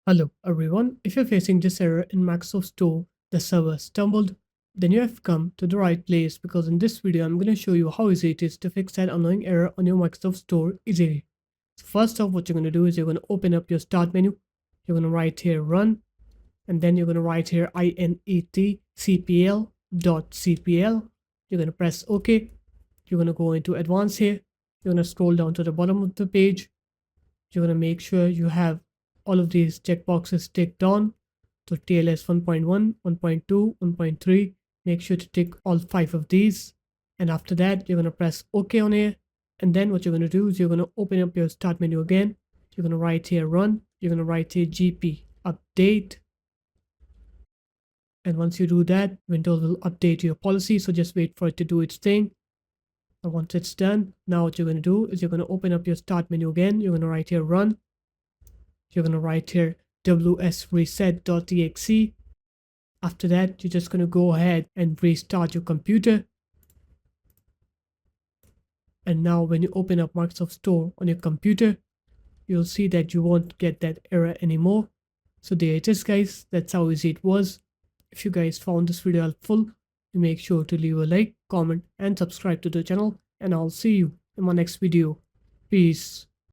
Hello everyone, if you're facing this error in Microsoft Store, the server stumbled, then you have come to the right place because in this video I'm going to show you how easy it is to fix that annoying error on your Microsoft Store easily. So first off, what you're going to do is you're going to open up your start menu, you're going to write here run, and then you're going to write here inetcpl.cpl. You're going to press OK. You're going to go into advanced here. You're going to scroll down to the bottom of the page. You're going to make sure you have all of these checkboxes ticked on. So TLS 1.1, 1.2, 1.3, make sure to tick all 5 of these. And after that, you're going to press OK on here. And then what you're going to do is you're going to open up your start menu again. You're going to write here run. You're going to write here GP update. And once you do that, Windows will update your policy. So just wait for it to do its thing. And once it's done, now what you're going to do is you're going to open up your start menu again. You're going to write here run. You're going to write here wsreset.exe. After that, you're just going to go ahead and restart your computer. And now when you open up Microsoft Store on your computer, you'll see that you won't get that error anymore. So there it is, guys. That's how easy it was. If you guys found this video helpful, you make sure to leave a like, comment, and subscribe to the channel. And I'll see you in my next video. Peace.